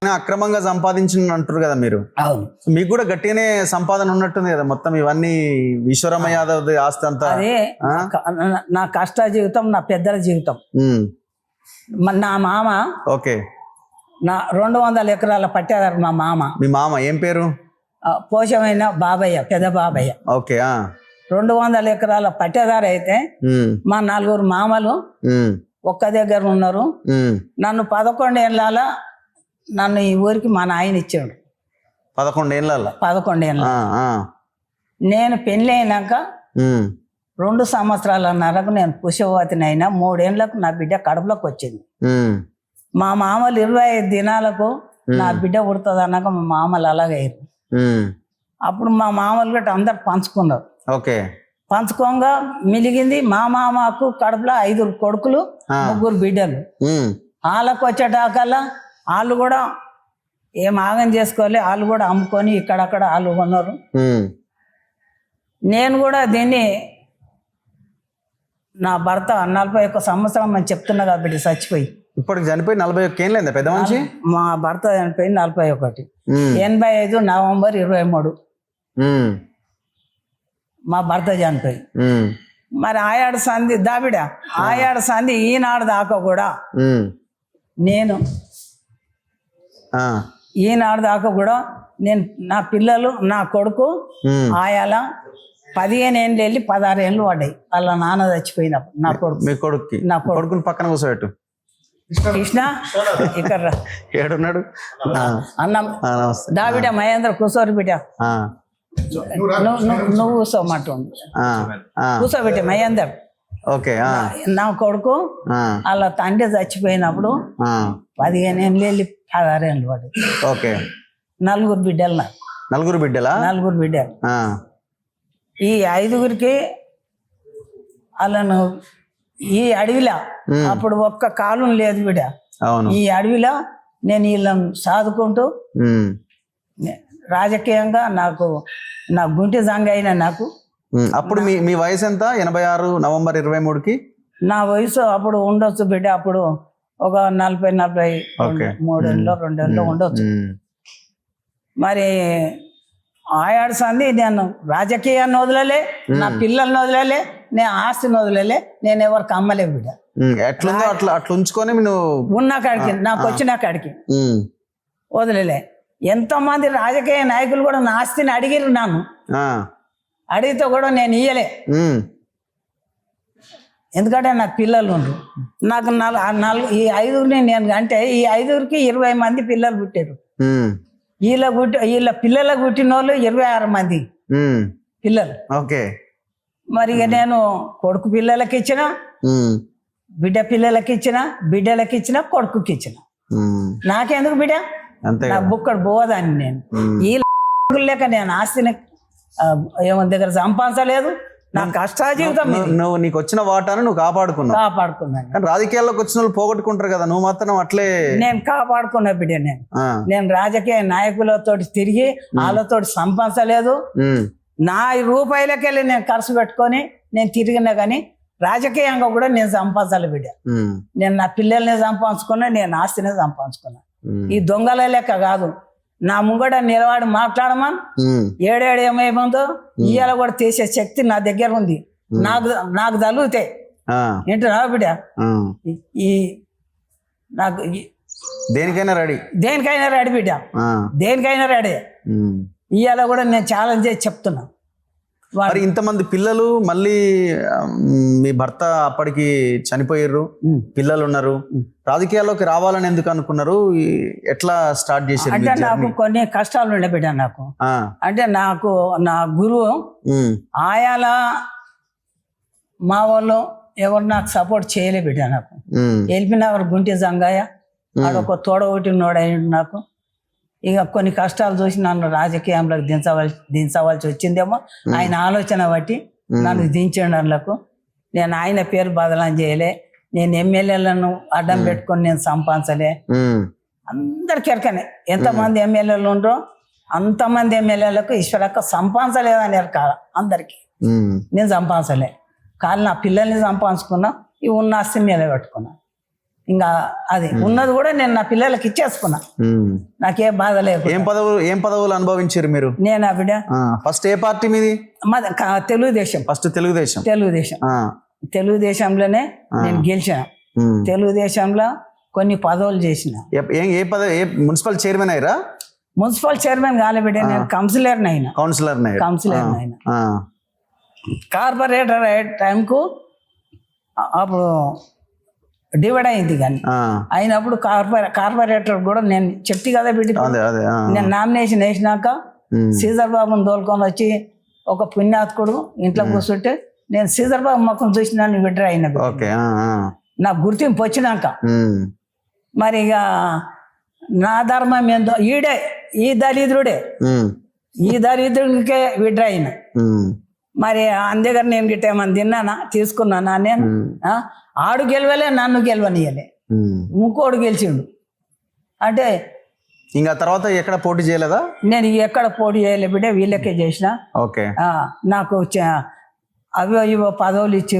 ఆయన అక్రమంగా సంపాదించిన అంటారు కదా మీరు. అవును. మీకు కూడా గట్టిగానే సంపాదన ఉన్నట్టుంది కదా, మొత్తం ఇవన్నీ ఈశ్వరమ్మ యాదవ్ ఆస్తి అంతా. అదే నా కష్ట జీవితం, నా పెద్దల జీవితం. నా మామ ఓకే, నా 200 ఎకరాల పట్టేదారు మా మామ. మీ మామ ఏం పేరు? పోషమైన బాబయ్య, పెద్ద బాబయ్య. ఓకే. 200 ఎకరాల పట్టేదారు అయితే మా 4 మామలు ఒక్క దగ్గర ఉన్నారు. నన్ను 11 ఏళ్ళ నన్ను ఈ ఊరికి మా నాయన ఇచ్చాడు. 11 ఏళ్ళ నేను పెళ్ళి అయినాక 2 సంవత్సరాలన్నరకు నేను పుష్పవతిని అయినా. 3 ఏళ్ళకు నా బిడ్డ కడుపులోకి వచ్చింది. మా మామలు 25 దినాలకు నా బిడ్డ పుడుతుంది అన్నాక మా మామలు అలాగయ్యారు. అప్పుడు మా మామలు గట్ట అందరు పంచుకున్నారు. ఓకే. పంచుకోగా మిలిగింది. మా మామకు కడుపులో 5 కొడుకులు, 3 బిడ్డలు. వాళ్ళకు వచ్చేటాకల్లా వాళ్ళు కూడా ఏం ఆగం చేసుకోవాలి, వాళ్ళు కూడా అమ్ముకొని ఇక్కడక్కడ వాళ్ళు కొన్నారు. నేను కూడా దీన్ని నా భర్త 41 సంవత్సరం అని చెప్తున్నా కాబట్టి చచ్చిపోయి ఇప్పటికి చనిపోయి 41 ఏళ్ళైందా పెద్ద మనిషి? మా భర్త చనిపోయి 41. 85 నవంబర్ 23 మా భర్త చనిపోయి. మరి ఆయాడు సంధి దాబిడ ఆయాడు సంధి ఈనాడు దాకా కూడా నేను ఈనాడు దాకా కూడా నేను నా పిల్లలు, నా కొడుకు ఆయాల 15 ఏళ్ళు వెళ్ళి 16 ఏళ్ళు పడ్డాయి. వాళ్ళ నాన్న చచ్చిపోయినప్పుడు నా కొడుకు. మీ కొడుక్కి? నా కొడుకుని పక్కన కూర్చోబెట్టు. కృష్ణ ఇక్కడ ఏడున్నాడు? అన్నం దాబిడ మహేంద్ర కూర్చోరు బిడ్డ, నువ్వు కూర్చోమాట కూర్చోబెట్టే మహేందర్. ఓకే. నా కొడుకు వాళ్ళ తండ్రి చచ్చిపోయినప్పుడు 15 ఏళ్ళు వెళ్ళి 16 ఏళ్ళు పడ్డాయి. ఓకే. 4 బిడ్డలు నాకు. 4 బిడ్డలా? 4 బిడ్డలు. ఈ 5గురికి వాళ్ళను ఈ అడవిలో అప్పుడు ఒక్క కాలం లేదు బిడ్డ. ఈ అడవిలో నేను వీళ్ళని సాదుకుంటూ రాజకీయంగా నాకు నా గుంటి జంగ అయినా నాకు. అప్పుడు మీ వయసు ఎంత? 86 నవంబర్ 23కి నా వయసు అప్పుడు ఉండొచ్చు బిడ్డ. అప్పుడు ఒక 40-43 ఏళ్ళు 2 ఏళ్ళు ఉండొచ్చు. మరి ఆయాడు సంది నేను రాజకీయాన్ని వదలలే, నా పిల్లల్ని వదలలే, నేను ఆస్తిని వదలలే, నేను ఎవరికి అమ్మలే బిడ్డ. ఎట్లుందో అట్లా ఉంచుకొని ఉన్న కాడికి నాకు వచ్చిన కాడికి వదలలే. ఎంతోమంది రాజకీయ నాయకులు కూడా నా ఆస్తిని అడిగిరు. నన్ను అడిగితే కూడా నేను ఇయ్యలే. ఎందుకంటే నాకు పిల్లలు ఉండ్రు. నాకు 4 ఈ 5గురిని నేను అంటే ఈ 5గురికి 20 మంది పిల్లలు పుట్టారు. వీళ్ళ పిల్లలకు పుట్టిన వాళ్ళు 26 మంది పిల్లలు. ఓకే. మరి నేను కొడుకు పిల్లలకి ఇచ్చిన, బిడ్డ పిల్లలకి ఇచ్చిన, బిడ్డలకి ఇచ్చిన, కొడుకుకి ఇచ్చిన. నాకెందుకు బిడ్డ? నా బుక్కడు పోదాన్ని నేను. ఈ లేక నేను ఆస్తిని ఏమో దగ్గర సంపాదించలేదు. నా కష్ట జీవితం. నువ్వు నీకు వచ్చిన వాటాను నువ్వు కాపాడుకున్నాను. రాజకీయాల్లోకి వచ్చిన వాళ్ళు పోగొట్టుకుంటారు కదా, నువ్వు మాత్రం అట్లే. నేను కాపాడుకున్నా బిడ్డ. నేను రాజకీయ నాయకులతో తిరిగి వాళ్ళతో సంపాదించలేదు. నా రూపాయలకెళ్ళి నేను ఖర్చు పెట్టుకొని నేను తిరిగినా కానీ రాజకీయంగా కూడా నేను సంపాదించాలి బిడ్డ. నేను నా పిల్లల్ని సంపాదించుకున్నా, నేను ఆస్తిని సంపాదించుకున్నా. ఈ దొంగల లెక్క కాదు. నా ముంగడ నిలబడి మాట్లాడమని ఏడేడు ఏమైందో ఇవాళ కూడా తీసే శక్తి నా దగ్గర ఉంది. నాకు తలుగుతాయి ఏంటో బిడ్డ. ఈ నాకు దేనికైనా రెడీ బిడ్డ, దేనికైనా రెడీ. ఇవాళ కూడా నేను ఛాలెంజ్ చేసి చెప్తున్నా. మరి ఇంతమంది పిల్లలు, మళ్ళీ మీ భర్త అప్పటికి చనిపోయారు, పిల్లలు ఉన్నారు, రాజకీయాల్లోకి రావాలని ఎందుకు అనుకున్నారు? ఎట్లా స్టార్ట్ చేశారు? అంటే నాకు కొన్ని కష్టాలు ఉండే బిడ్డ. నాకు అంటే నాకు నా గురువు ఆయాల మా వాళ్ళు ఎవరు నాకు సపోర్ట్ చేయలే బిడ్డ. నాకు వెళ్ళిపోయినవారు గుంటి జంగయ్య ఆడొక తోడగొట్టి నోడైండు నాకు. ఇక కొన్ని కష్టాలు చూసి నన్ను రాజకీయంలోకి దించవలసి వచ్చిందేమో. ఆయన ఆలోచన బట్టి నన్ను దించండి. అందులకు నేను ఆయన పేరు బదలం చేయలే, నేను ఎమ్మెల్యేలను అడ్డం పెట్టుకొని నేను సంపాదించలే. అందరికి ఎరకనే ఎంతమంది ఎమ్మెల్యేలు ఉండరో అంతమంది ఎమ్మెల్యేలకు ఈశ్వరక్క సంపాదించలేదని ఎరకాల అందరికి. నేను సంపాదించలే, కానీ నా పిల్లల్ని సంపాదించుకున్నా, ఈ ఉన్న ఆస్తిని నిలబెట్టుకున్నా. ఇంకా అది ఉన్నది కూడా నేను నా పిల్లలకి ఇచ్చేసుకున్నా, నాకేం బాధ లేదు. ఏం పదవులు అనుభవించారు మీరు? నేను ఆ బిడ్డ ఫస్ట్ ఏ పార్టీ మీది? మాది తెలుగుదేశం. ఫస్ట్ తెలుగుదేశం. తెలుగుదేశంలోనే నేను గెలిచాను. తెలుగుదేశంలో కొన్ని పదవులు చేసిన. ఏ పదవి? మున్సిపల్ చైర్మన్ అయ్యారా? మున్సిపల్ చైర్మన్ కాలే బిడ్డ, నేను కౌన్సిలర్ అయినా. కౌన్సిలర్ అయినా. కార్పొరేటర్ అయ్యే టైంకు అప్పుడు డివైడ్ అయింది, కానీ అయినప్పుడు కార్పొరేటర్ కూడా నేను చెప్తే కదా బిడ్డ, నేను నామినేషన్ వేసినాక శ్రీధర్ బాబుని తోలుకొని వచ్చి ఒక పుణ్యాత్కుడు ఇంట్లో కూర్చుంటే నేను శ్రీధర్ బాబు మొక్కను చూసి నన్ను విడ్రా అయిన. నాకు గుర్తింపు వచ్చినాక మరి ఇక నా ధర్మం ఏందో ఈ దరిద్రుడికే విడ్రా అయిన. మరి అంద దగ్గర నేను గిట్టేమని తిన్నానా, తీసుకున్నానా నేను? ఆడు గెలవలే, నన్ను గెలవనియలే, ఇంకోడు గెలిచిండు. అంటే ఇంకా తర్వాత ఎక్కడ పోటీ చేయలేదా? నేను ఎక్కడ పోటీ చేయలే బిడ్డ, వీళ్ళకే చేసిన. నాకు అవి ఇవో పదవులు ఇచ్చి